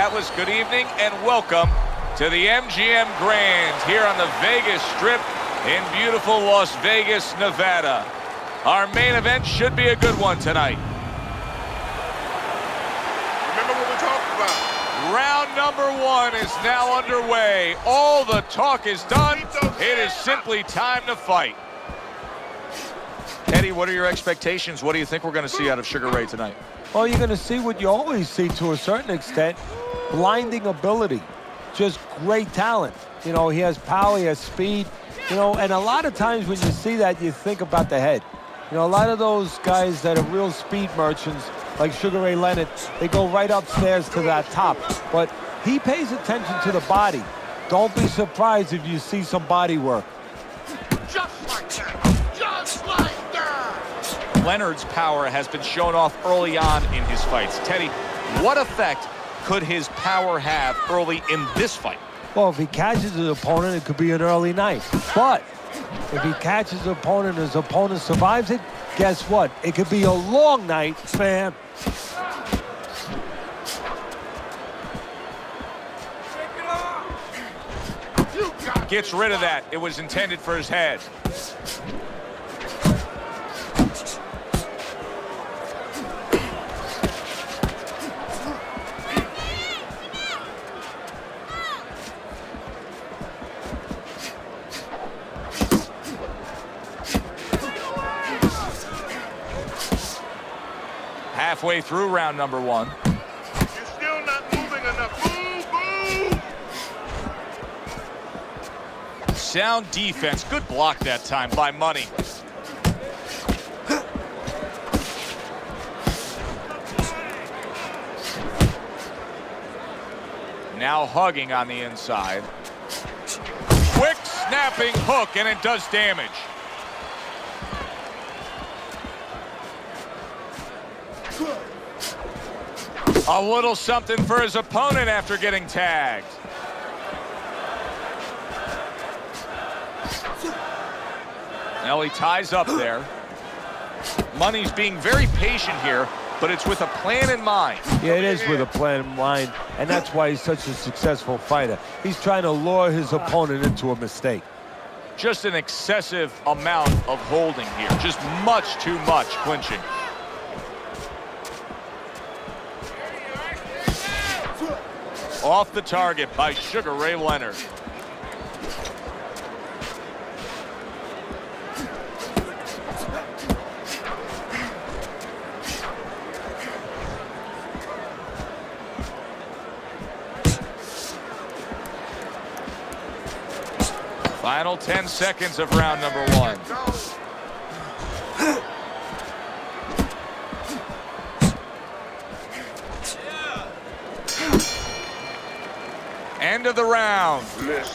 Atlas. Good evening and welcome to the MGM Grand here on the Vegas Strip in beautiful Las Vegas, Nevada. Our main event should be a good one tonight. Remember what we talked about. Round number one is now underway. All the talk is done. It is simply time to fight. Eddie, what are your expectations? What do you think we're going to see out of Sugar Ray tonight? Well, you're going to see what you always see to a certain extent. Blinding ability. Just great talent. You know, he has power, he has speed. You know, and a lot of times when you see that, you think about the head. You know, a lot of those guys that are real speed merchants, like Sugar Ray Leonard, they go right upstairs to that top. But he pays attention to the body. Don't be surprised if you see some body work. Just like that. Just like that. Leonard's power has been shown off early on in his fights. Teddy, what effect could his power have early in this fight? Well, if he catches his opponent, it could be an early night. But if he catches his opponent and his opponent survives it, guess what? It could be a long night, man. Gets rid of that. It was intended for his head. Halfway through round number one. You're still not moving enough. Move, move! Sound defense. Good block that time by Money. Now hugging on the inside. Quick snapping hook, and it does damage. A little something for his opponent after getting tagged. Now he ties up there. Money's being very patient here, but it's with a plan in mind. Yeah, it is with a plan in mind, and that's why he's such a successful fighter. He's trying to lure his opponent into a mistake. Just an excessive amount of holding here. Just much too much clinching. Off the target by Sugar Ray Leonard. Final 10 seconds of round number one. End of the round.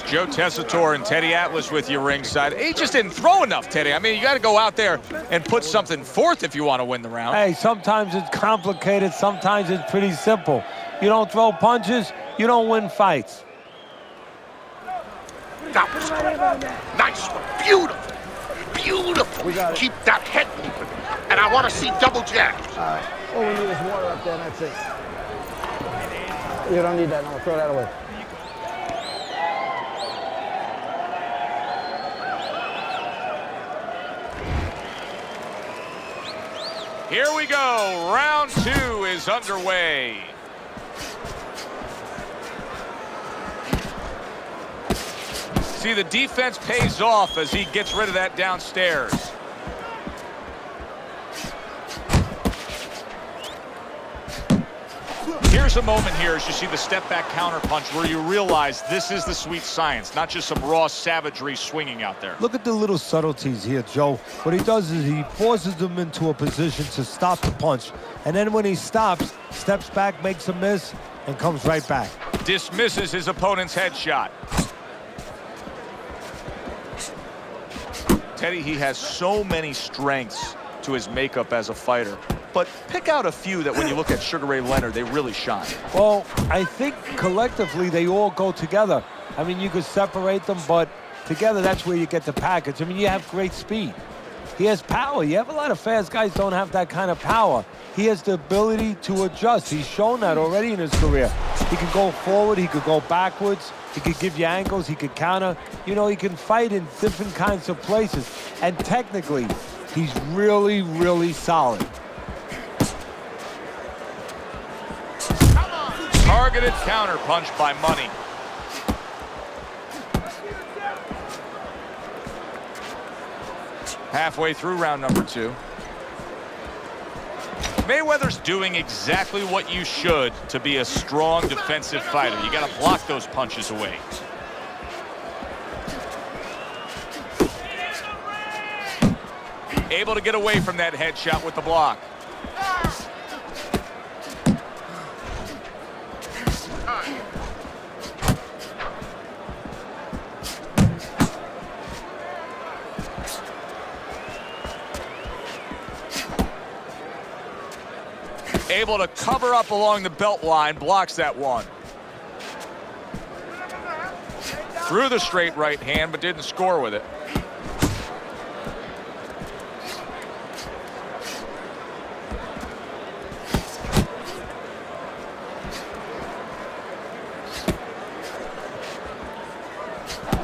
Joe Tessitore and Teddy Atlas with you ringside. He just didn't throw enough, Teddy. I mean, you got to go out there and put something forth if you want to win the round. Hey, sometimes it's complicated, sometimes it's pretty simple. You don't throw punches, you don't win fights. That was nice one. Beautiful. Beautiful. Keep that head moving. And I want to see double jabs. All right. All we need is water up there, and that's it. You don't need that. No, throw that away. Here we go. Round two is underway. See, the defense pays off as he gets rid of that downstairs. Here's a moment here as you see the step back counter punch where you realize this is the sweet science, not just some raw savagery swinging out there. Look at the little subtleties here, Joe. What he does is he forces them into a position to stop the punch. And then when he stops, steps back, makes a miss, and comes right back. Dismisses his opponent's headshot. Teddy, he has so many strengths to his makeup as a fighter. But pick out a few that when you look at Sugar Ray Leonard, they really shine. Well, I think collectively they all go together. I mean, you could separate them, but together that's where you get the package. I mean, you have great speed. He has power. You have a lot of fast guys don't have that kind of power. He has the ability to adjust. He's shown that already in his career. He can go forward. He could go backwards. He could give you angles. He could counter. You know, he can fight in different kinds of places. And technically, he's really, really solid. Targeted counter punch by Money. Halfway through round number 2. Mayweather's doing exactly what you should to be a strong defensive fighter. You got to block those punches away. Able to get away from that headshot with the block. Able to cover up along the belt line, blocks that one. Threw the straight right hand, but didn't score with it.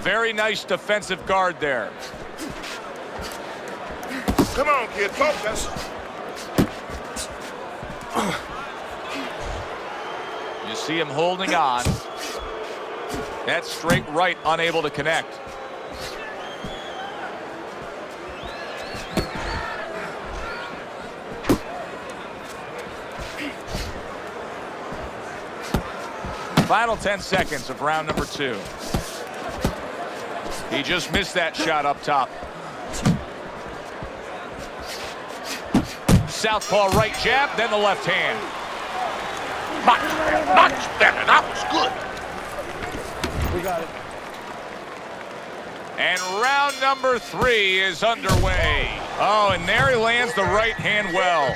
Very nice defensive guard there. Come on, kid, focus. You see him holding on. That straight right unable to connect. Final 10 seconds of round number 2. He just missed that shot up top. Southpaw right jab, then the left hand. Much better. That was good. We got it. And round number 3 is underway. Oh, and there he lands the right hand well.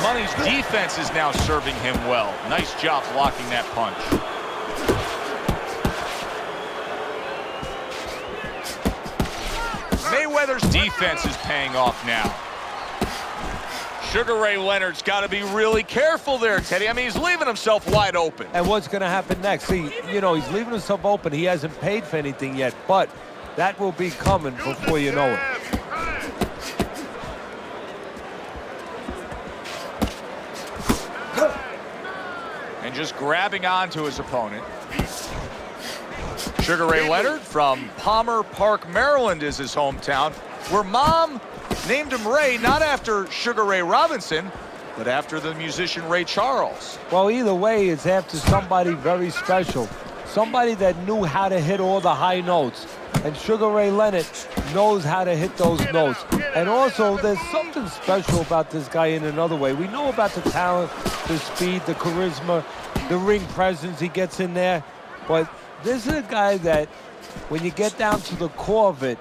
Money's defense is now serving him well. Nice job blocking that punch. Mayweather's defense is paying off now. Sugar Ray Leonard's got to be really careful there, Teddy. I mean, he's leaving himself wide open. And what's going to happen next? See, you know, he's leaving himself open. He hasn't paid for anything yet, but that will be coming before you know it. And just grabbing onto his opponent. Sugar Ray Leonard from Palmer Park, Maryland is his hometown, where Mom named him Ray, not after Sugar Ray Robinson, but after the musician Ray Charles. Well, either way, it's after somebody very special. Somebody that knew how to hit all the high notes. And Sugar Ray Leonard knows how to hit those notes. And also, there's something special about this guy in another way. We know about the talent, the speed, the charisma, the ring presence he gets in there. But this is a guy that, when you get down to the core of it,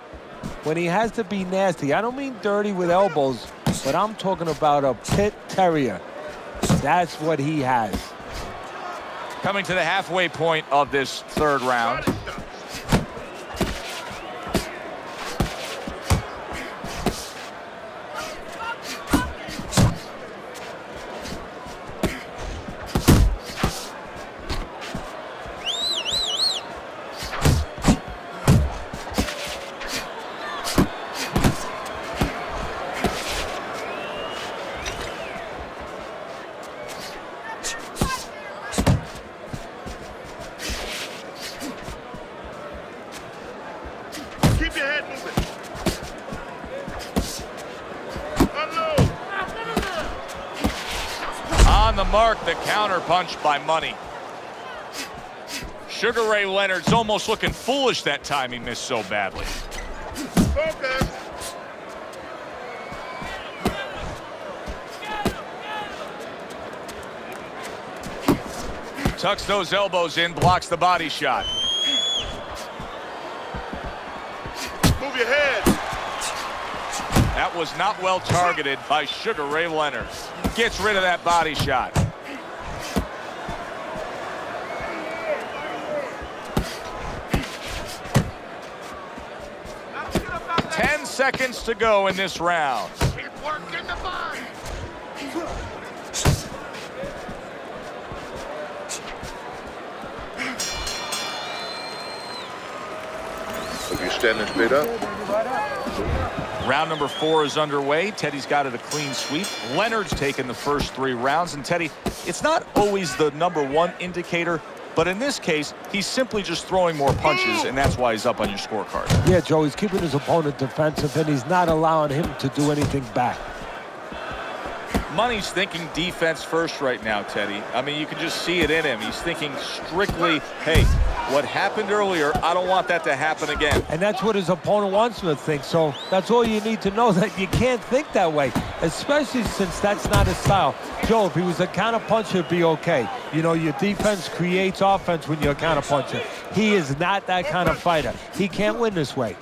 when he has to be nasty, I don't mean dirty with elbows, but I'm talking about a pit terrier. That's what he has. Coming to the halfway point of this 3rd round. Keep your head moving. Unload. On the mark, the counter punch by Money. Sugar Ray Leonard's almost looking foolish that time he missed so badly. Focus. Tucks those elbows in, blocks the body shot. Move your head. That was not well targeted by Sugar Ray Leonard. Gets rid of that body shot. seconds to go in this round. Keep working the body. If you stand straight up. Round number 4 is underway. Teddy's got it a clean sweep. Leonard's taken the first 3 rounds. And Teddy, it's not always the #1 indicator, but in this case, he's simply just throwing more punches, and that's why he's up on your scorecard. Yeah, Joe, he's keeping his opponent defensive, and he's not allowing him to do anything back. Money's thinking defense first right now, Teddy. I mean, you can just see it in him. He's thinking strictly, hey, what happened earlier, I don't want that to happen again. And that's what his opponent wants him to think. So that's all you need to know, that you can't think that way, especially since that's not his style. Joe, if he was a counterpuncher, it'd be okay. You know, your defense creates offense when you're a counterpuncher. He is not that kind of fighter. He can't win this way.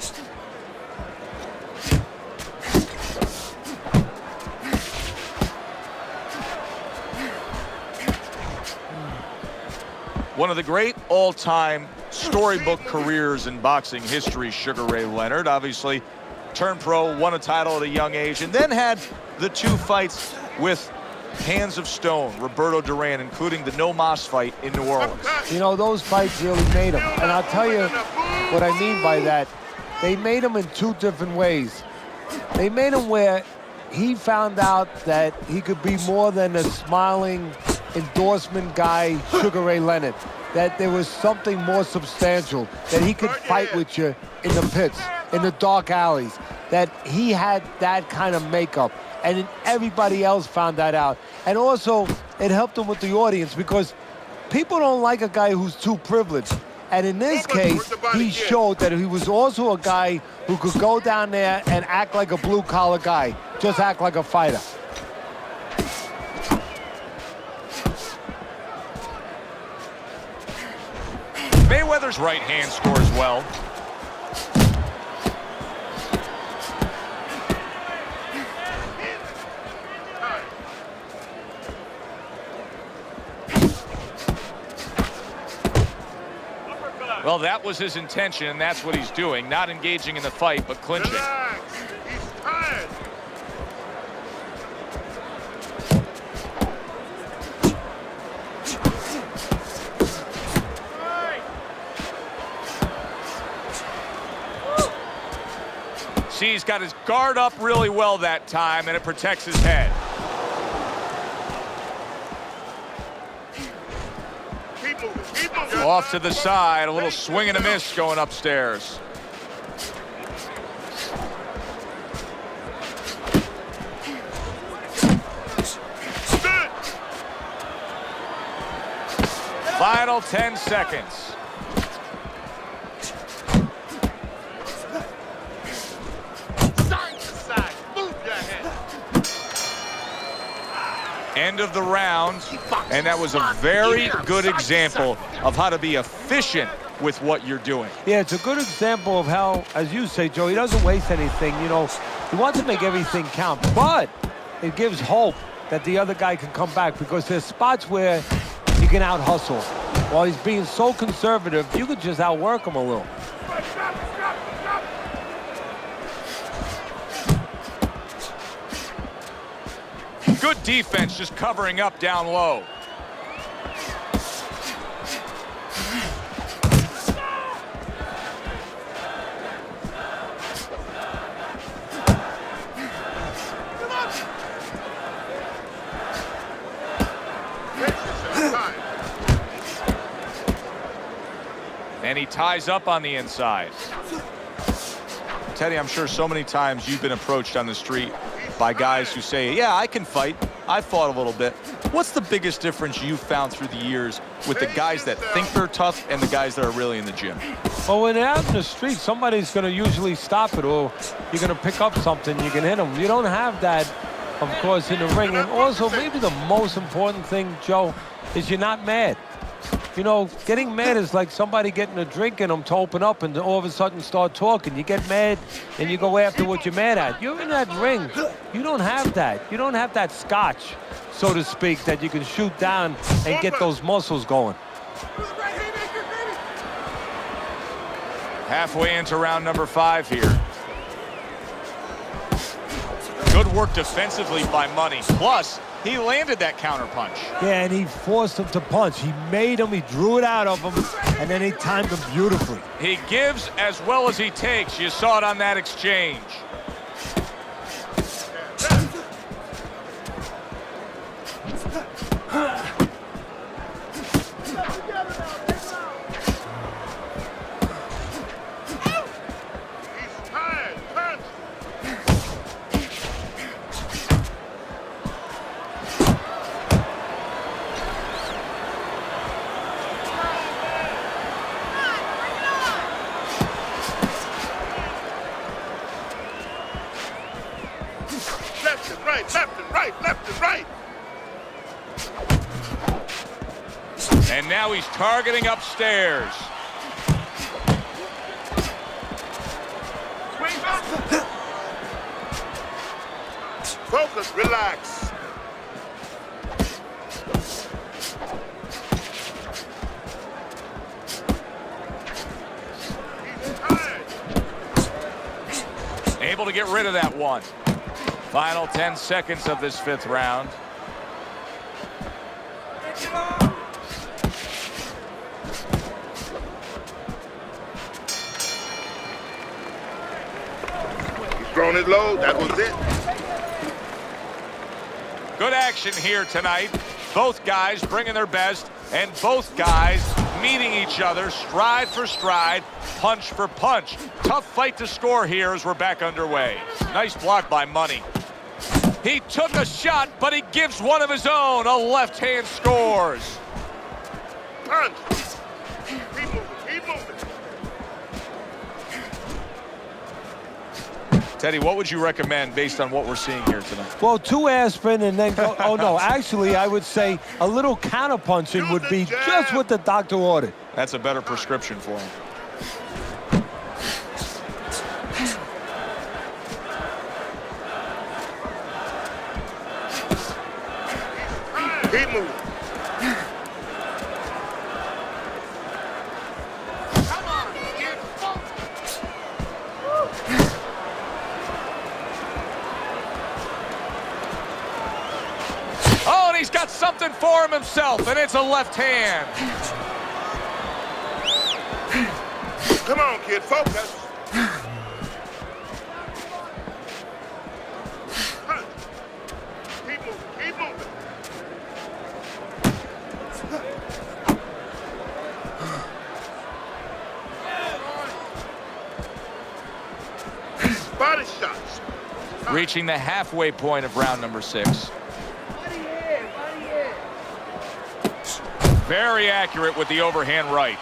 One of the great all-time storybook careers in boxing history, Sugar Ray Leonard. Obviously, turned pro, won a title at a young age, and then had the 2 fights with Hands of Stone, Roberto Duran, including the No Mas fight in New Orleans. You know, those fights really made him. And I'll tell you what I mean by that. They made him in 2 different ways. They made him where he found out that he could be more than a smiling endorsement guy, Sugar Ray Leonard, that there was something more substantial, that he could fight with you in the pits, in the dark alleys, that he had that kind of makeup, and everybody else found that out. And also, it helped him with the audience, because people don't like a guy who's too privileged. And in this case, he showed that he was also a guy who could go down there and act like a blue-collar guy, just act like a fighter. Mayweather's right hand scores well. Well, that was his intention, and that's what he's doing. Not engaging in the fight, but clinching. Relax. He's tired. See, he's got his guard up really well that time, and it protects his head. Keep moving. Keep moving. Off to the side, a little swing and a miss going upstairs. Final 10 seconds. End of the round, and that was a very good example of how to be efficient with what you're doing. Yeah, it's a good example of how, as you say, Joe, he doesn't waste anything. You know, he wants to make everything count, but it gives hope that the other guy can come back, because there's spots where you can out-hustle. While he's being so conservative, you could just outwork him a little. Good defense, just covering up down low. And he ties up on the inside. Teddy, I'm sure so many times you've been approached on the street by guys who say, yeah, I can fight. I fought a little bit. What's the biggest difference you've found through the years with the guys that think they're tough and the guys that are really in the gym? Well, when they're out in the street, somebody's going to usually stop it, or you're going to pick up something, you can hit them. You don't have that, of course, in the ring. And also, maybe the most important thing, Joe, is you're not mad. You know, getting mad is like somebody getting a drink in them to open up and all of a sudden start talking. You get mad and you go after what you're mad at. You're in that ring. You don't have that. You don't have that scotch, so to speak, that you can shoot down and get those muscles going. Halfway into round number 5 here. Good work defensively by Money. Plus, he landed that counter punch. Yeah, and he forced him to punch. He made him, he drew it out of him, and then he timed him beautifully. He gives as well as he takes. You saw it on that exchange. Left and right. And now he's targeting upstairs. Focus, relax. Able to get rid of that one. Final 10 seconds of this 5th round. He's thrown it low. That was it. Good action here tonight. Both guys bringing their best, and both guys meeting each other stride for stride, punch for punch. Tough fight to score here as we're back underway. Nice block by Money. He took a shot, but he gives one of his own. A left hand scores. Punch. Keep moving. Keep moving. Teddy, what would you recommend based on what we're seeing here tonight? Well, 2 aspirin and then go, oh no, actually I would say a little counter punching would be just what the doctor ordered. That's a better prescription for him. Keep moving. Come on, get focused. Oh, and he's got something for him himself, and it's a left hand. Come on, kid, focus. Keep moving. Keep moving. Body shots. Reaching the halfway point of round number 6. Very accurate with the overhand right.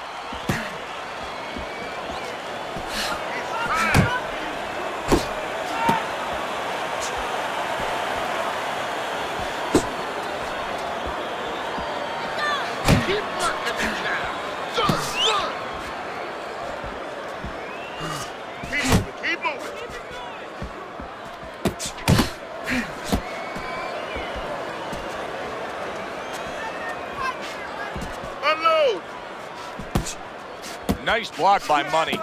Keep working it now. Good, good. Keep moving. Keep moving. Unload. Nice block by Money.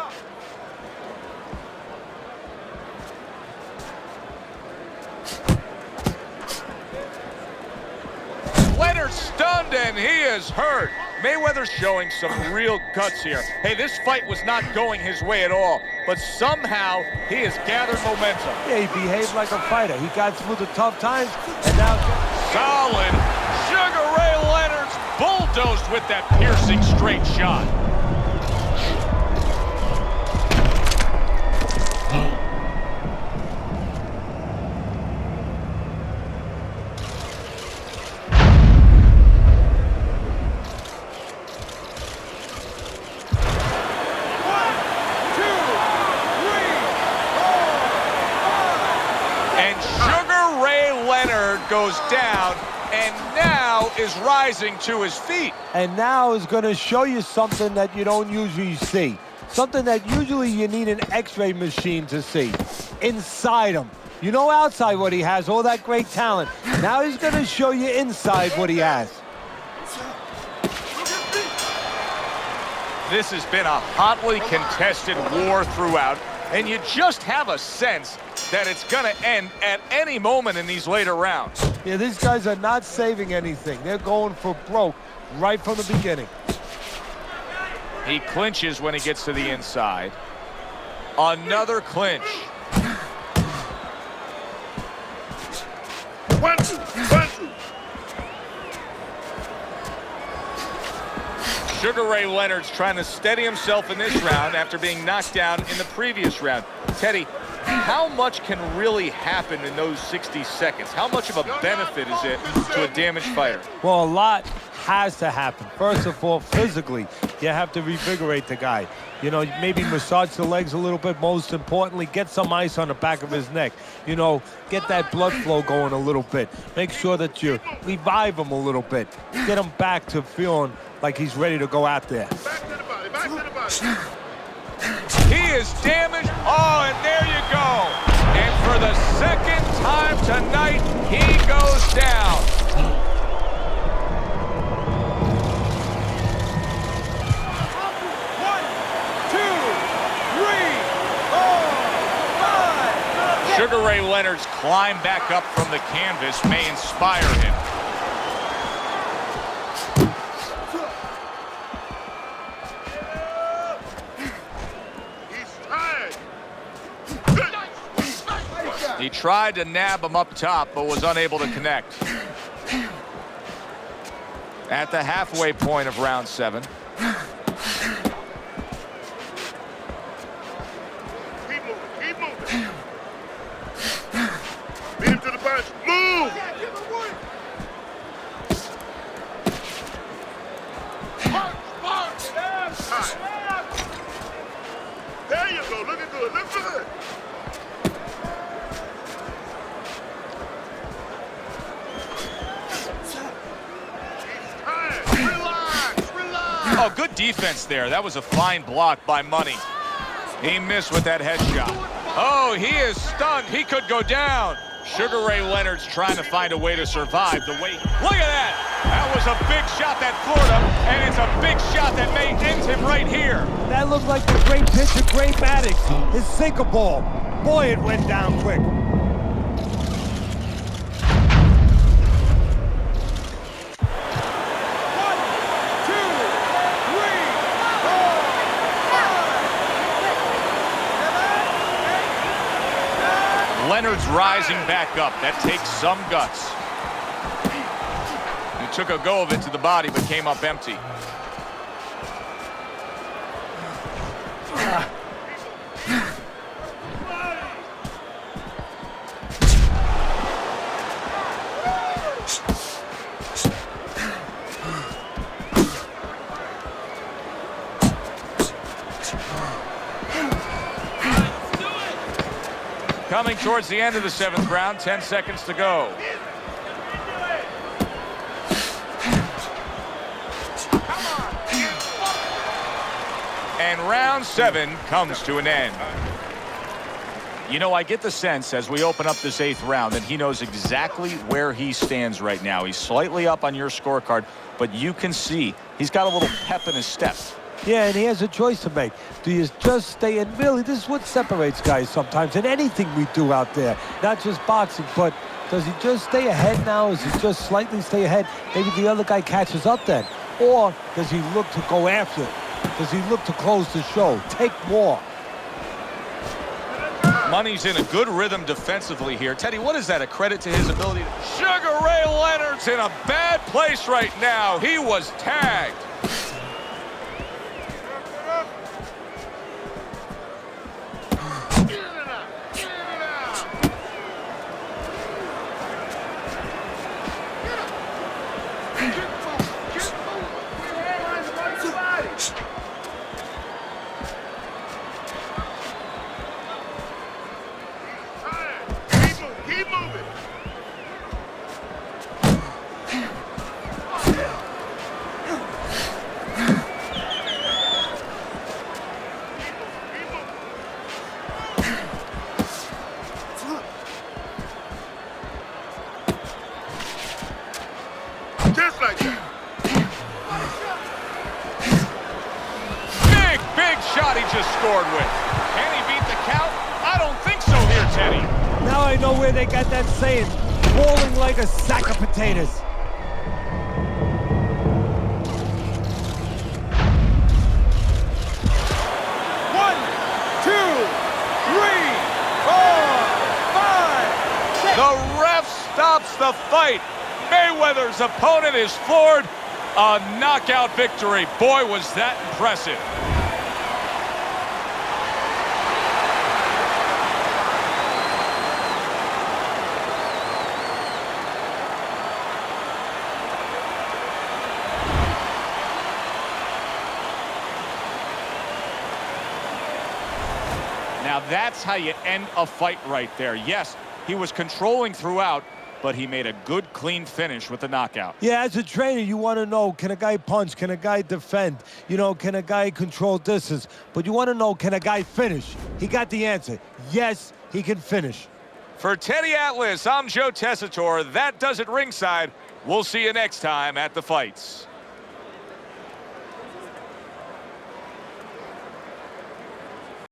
Leonard stunned and he is hurt. Mayweather's showing some real guts here. Hey, this fight was not going his way at all, but somehow he has gathered momentum. Yeah, he behaved like a fighter. He got through the tough times, and now... Solid. Sugar Ray Leonard's bulldozed with that piercing straight shot. And Sugar Ray Leonard goes down and now is rising to his feet. And now is going to show you something that you don't usually see. Something that usually you need an X-ray machine to see. Inside him. You know outside what he has, all that great talent. Now he's going to show you inside what he has. This has been a hotly contested war throughout, and you just have a sense that it's going to end at any moment in these later rounds. Yeah, these guys are not saving anything. They're going for broke right from the beginning. He clinches when he gets to the inside. Another clinch. One, two, one, two. Sugar Ray Leonard's trying to steady himself in this round after being knocked down in the previous round. Teddy, how much can really happen in those 60 seconds? How much of a benefit is it to a damaged fighter? Well, a lot has to happen. First of all, physically, you have to revigorate the guy. You know, maybe massage the legs a little bit. Most importantly, get some ice on the back of his neck. You know, get that blood flow going a little bit. Make sure that you revive him a little bit. Get him back to feeling like he's ready to go out there. Back to the body, back to the body. He is damaged. Oh, and there you go. And for the second time tonight, he goes down. Sugar Ray Leonard's climb back up from the canvas may inspire him. He's tired. He tried to nab him up top, but was unable to connect. At the halfway point of round 7. Keep moving, keep moving. Beat him to the punch. Move! Punch, punch! Time. There you go, looking good, look good. Oh, good defense there. That was a fine block by Money. He missed with that headshot. Oh, he is stunned. He could go down. Sugar Ray Leonard's trying to find a way to survive the weight. Look at that. That was a big shot that floored him, and it's a big shot that may end him right here. That looked like the great pitcher, Great Maddox. His sinker ball. Boy, it went down quick. Leonard's rising back up. That takes some guts. He took a go of it to the body, but came up empty. Coming towards the end of the 7th round, 10 seconds to go. And round 7 comes to an end. You know, I get the sense as we open up this 8th round that he knows exactly where he stands right now. He's slightly up on your scorecard, but you can see he's got a little pep in his step. Yeah, and he has a choice to make. Do you just stay in? Really, this is what separates guys sometimes in anything we do out there. Not just boxing, but does he just stay ahead now? Does he just slightly stay ahead? Maybe the other guy catches up then. Or does he look to go after it? Does he look to close the show? Take more. Money's in a good rhythm defensively here. Teddy, what is that? A credit to his ability to... Sugar Ray Leonard's in a bad place right now. He was tagged. Keep moving. Just like that. Big shot he just scored with. Can he beat the count? I don't think so here, Teddy. Now I know where they got that saying, falling like a sack of potatoes. One, two, three, four, five, six. The ref stops the fight. Mayweather's opponent is floored. A knockout victory. Boy, was that impressive. Now that's how you end a fight right there. Yes, he was controlling throughout, but he made a good, clean finish with the knockout. Yeah, as a trainer, you want to know, can a guy punch? Can a guy defend? You know, can a guy control distance? But you want to know, can a guy finish? He got the answer. Yes, he can finish. For Teddy Atlas, I'm Joe Tessitore. That does it ringside. We'll see you next time at the fights.